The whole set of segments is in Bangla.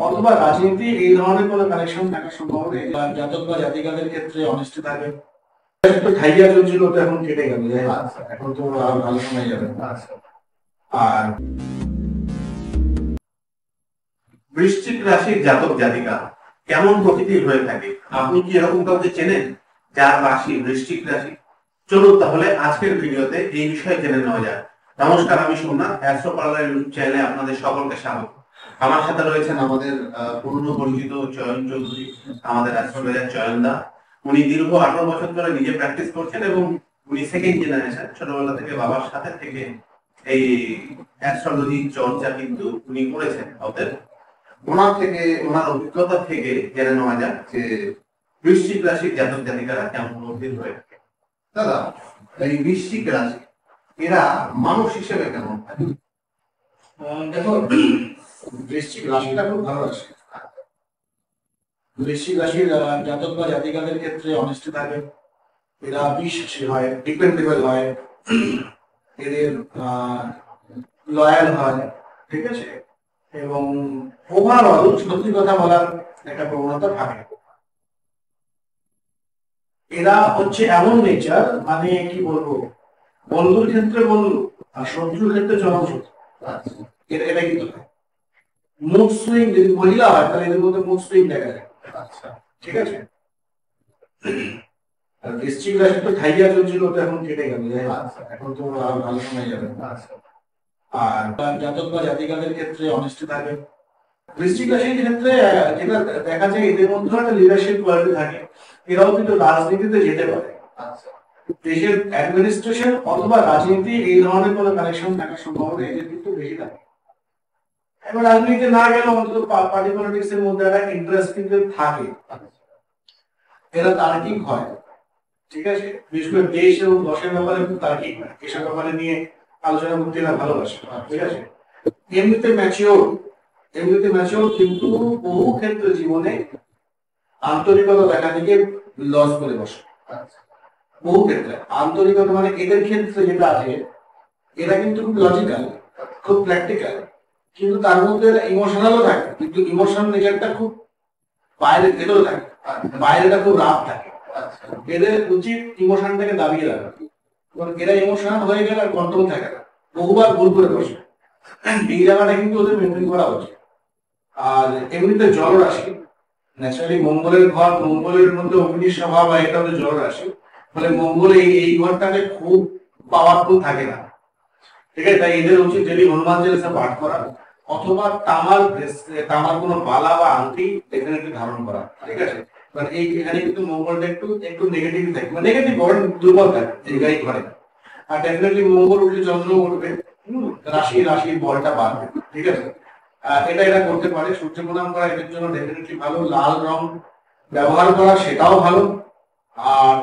অথবা রাজনীতি এই ধরনের কোনো কানেকশন থাকার সম্ভাবনা নেই। জাতক বা জাতিকাদের ক্ষেত্রে অনিষ্ট থাকবে। একটু খাইয়া চলছিল, ওটা এখন কেটে গেল, এখন তো আরো ভালো সময় যাবে। আর বৃশ্চিক রাশির জাতক জাতিকা কেমন প্রকৃতির হয়ে থাকে? আপনি কি এরকম কাউকে চেনেন যার রাশি বৃশ্চিক রাশি? চলুন তাহলে আজকের ভিডিওতে এই বিষয়ে জেনে নেওয়া যায়। নমস্কার, আমি সোমনাথ, অ্যাস্ট্রো পার্লার ইউটিউব চ্যানেলে আপনাদের সকলকে স্বাগত। আমার সাথে রয়েছেন আমাদের পুরনো পরিচিত চয়ন চৌধুরী, আমাদের অ্যাস্ট্রোলজার চয়ন দা। উনি দীর্ঘ 18 বছর ধরে নিজে প্র্যাকটিস করছেন এবং উনি সেকেন্ড জেনারেশন। ছোটবেলা থেকে বাবার সাথে থেকে এই অ্যাস্ট্রোলজি চর্চা কিন্তু উনি করেছেন। ওদের ওনার থেকে, ওনার অভিজ্ঞতা থেকে জেনে নেওয়া যাক যে বৃশ্চিক রাশির জাতক জাতিকারা কেমন প্রকৃতির হয়ে থাকে। দাদা, এই বৃশ্চিক রাশি এরা মানুষ হিসেবে কেমন থাকে? দেখো, বৃশ্চিক রাশিটা খুব ভালো রাশি। বৃশ্চিক রাশির জাতক বা জাতিকাদের ক্ষেত্রে অনেস্টি থাকে, এরা বিশ্বাসী হয়, ডিপেন্ডেবল হয়, এদের লয়াল হয়, ঠিক আছে, এবং ওভারঅল সত্যি কথা বলার একটা প্রবণতা থাকে। এরা হচ্ছে এমন নেচার, মানে কি বলবো, বন্ধুর ক্ষেত্রে বন্ধু আর শত্রুর ক্ষেত্রে জনশত্রু। এটা কিন্তু মুড সুইং, যদি মহিলা হয় তাহলে এদের মধ্যে মুড সুইং দেখা যায়। ঠিক আছে, আর বৃশ্চিক রাশি তো খাইয়া চলছিল, ওটা এখন কেটে গেল, এখন তো আরো ভালো সময় যাবে। আর জাতক বা জাতিকাদের ক্ষেত্রে অনেস্টি থাকে। বৃশ্চিক রাশির ক্ষেত্রে যেটা দেখা যায়, এদের মধ্যে একটা লিডারশিপ কোয়ালিটি থাকে। এরাও কিন্তু রাজনীতিতে যেতে পারে। দেশের অ্যাডমিনিস্ট্রেশন অথবা রাজনীতি এই ধরনের কোনো কানেকশন থাকার সম্ভাবনা এদের কিন্তু বেশি থাকে। এবার রাজনীতিতে না গেলেও অন্তত পার্টি পলিটিক্স এর মধ্যে একটা ইন্টারেস্ট কিন্তু থাকে। এরা তার্কিক হয়, ঠিক আছে, বিশেষ করে দেশ এবং দশের ব্যাপারে খুব তার্কিক হয়, এসব ব্যাপারে নিয়ে আলোচনা করতে এরা ভালোবাসে। ঠিক আছে, এমনিতে ম্যাচিওর কিন্তু বহু ক্ষেত্রে জীবনে আন্তরিকতা দেখা থেকে লস করে বসে। বহু ক্ষেত্রে আন্তরিকতা, মানে এদের ক্ষেত্রে যেটা আছে, এরা কিন্তু খুব লজিক্যাল, খুব প্র্যাকটিক্যাল, কিন্তু তার মধ্যে ইমোশনালও থাকে, কিন্তু ইমোশনাল নেচারটা খুব বাইরে ভেতরে থাকে, বাইরেটা খুব রাফ থাকে। এদের উচিত ইমোশনটাকে দাবিয়ে রাখা, এরা ইমোশনাল হয়ে গেলে আর কন্ট্রোল থাকে না, বহুবার ভুল করে বসে। এই জায়গাটা কিন্তু ওদের মেনটেন করা উচিত। আর এমনিতে জলরাশি, ন্যাচারালি মঙ্গলের ঘর, মঙ্গলের মধ্যে অগ্নির স্বভাব, এটা হচ্ছে জলরাশি, ফলে মঙ্গল এই ঘরটাকে খুব পাওয়ারফুল থাকে না। ঠিক আছে, তাই এদের উচিত যদি হনুমান চালিসা পাঠ করা অথবা তামার কোনো বালা বা আংটি ডেফিনেটলি ধারণ করা। ঠিক আছে, মানে এখানে কিন্তু মঙ্গলটা একটু নেগেটিভ থাকে, মানে নেগেটিভ দুর্বল থাকে এই ঘরে। আর ডেফিনেটলি মঙ্গল উঠলে চন্দ্র উঠবে, রাশির বলটা বাড়বে। ঠিক আছে, এটা করতে পারে। সূর্য প্রণাম করা এদের জন্য ডেফিনেটলি ভালো। লাল রং ব্যবহার করা সেটাও ভালো। আর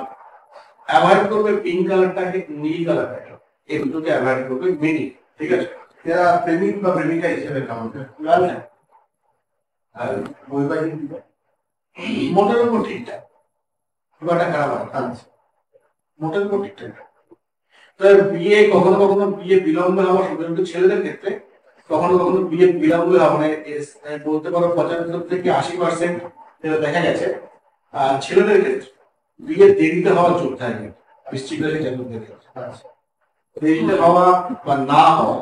অ্যাভয়েড করবে পিঙ্ক কালারটাকে, নীল কালারটাকে, এই দুটোকে অ্যাভয়েড করবে মেনি। ঠিক আছে, এরা প্রেমিক বা প্রেমিকা হিসেবে কাউন্ট করে। আর বৈবাহিক মোটের উপর ঠিকঠাক, খুব একটা খারাপ হয়, মোটের উপর ঠিকঠাক। বিয়ে কখনো কখনো বিয়ে বিলম্বে হওয়া, শুধুমাত্র ছেলেদের ক্ষেত্রে কখনো কখনো বিয়ে বিলম্বে হওয়া, মানে বলতে পারো 75 থেকে 80% দেখা গেছে। আর ছেলেদের ক্ষেত্রে বিয়ে দেরিতে হওয়ার যোগ থাকে বৃশ্চিক রাশির জাতকদের ক্ষেত্রে। দেরিতে হওয়া বা না হওয়া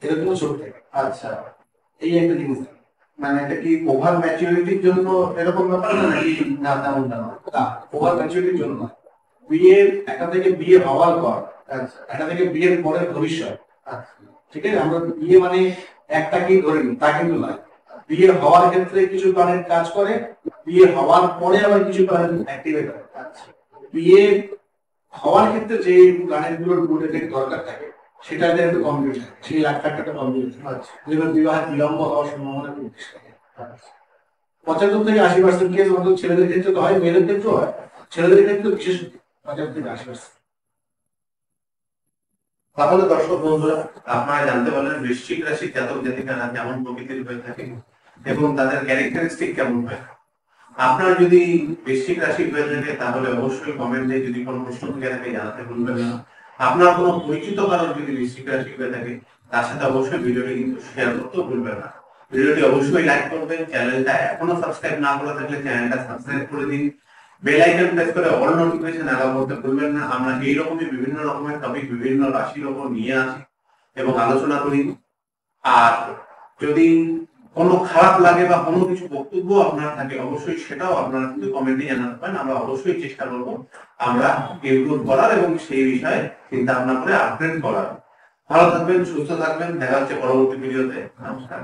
এরকম যোগ থাকে। আচ্ছা, এই একটা জিনিস। মানে এটা কি ওভার ম্যাচুরিটির জন্য এরকম ব্যাপার নাকি? না, তেমন না, ওভার ম্যাচুরিটির জন্য না। বিয়ের একটা থেকে বিয়ে হওয়ার পর, একটা থেকে বিয়ের পরের ভবিষ্যৎ। ঠিক আছে, আমরা বিয়ে মানে একটাকেই ধরে নিই, তা কিন্তু নয়। বিয়ে হওয়ার ক্ষেত্রে কিছু প্ল্যানেট কাজ করে, বিয়ে হওয়ার পরে আবার কিছু প্ল্যানেট অ্যাক্টিভেট হয়। বিয়ে হওয়ার ক্ষেত্রে যে প্ল্যানেট গুলোর দরকার থাকে সেটা একটু কমপ্লিট থাকে, সেই একটা কমপ্লিট হয়, বিবাহের বিলম্ব হওয়ার সম্ভাবনা খুব বেশি থাকে। 75 থেকে 80% কেস আমাদের ছেলেদের ক্ষেত্রে তো হয়, মেয়েদের ক্ষেত্রেও হয়। ছেলেদের ক্ষেত্রে বিশেষ 75 থেকে 80%। তাহলে দর্শক বন্ধুরা, আপনারা জানতে পারলেন বৃশ্চিক রাশির জাতক জাতিকারা কেমন প্রকৃতির হয়ে থাকে এবং তাদের ক্যারেক্টারিস্টিক কেমন হয়। আপনার যদি বৃশ্চিক রাশি হয়ে থাকে তাহলে অবশ্যই কমেন্টে যদি কোনো প্রশ্ন থেকে থাকে জানাতে ভুলবেন না। আপনার কোনো পরিচিত কারণ যদি বৃশ্চিক রাশি হয়ে থাকে তার সাথে অবশ্যই ভিডিওটি কিন্তু শেয়ার করতেও ভুলবেন না। ভিডিওটি অবশ্যই লাইক করবেন, চ্যানেলটা এখনো সাবস্ক্রাইব না করে থাকলে চ্যানেলটা সাবস্ক্রাইব করে দিন, বেল আইকন প্রেস করে অল নোটিফিকেশন অ্যালাউ করতে ভুলবেন না। আমরা এই রকমই বিভিন্ন রকমের টপিক বিভিন্ন রাশির ওপর নিয়ে আসি এবং আলোচনা করি। আর যদি কোনো খারাপ লাগে বা কোনো কিছু বক্তব্য আপনার থাকে অবশ্যই সেটাও আপনারা কিন্তু কমেন্টে জানাতে পারেন, আমরা অবশ্যই চেষ্টা করব আমরা ইমপ্রুভ করার এবং সেই বিষয়ে চিন্তা ভাবনা করে আপডেট করার। ভালো থাকবেন, সুস্থ থাকবেন, দেখা হচ্ছে পরবর্তী ভিডিওতে। নমস্কার।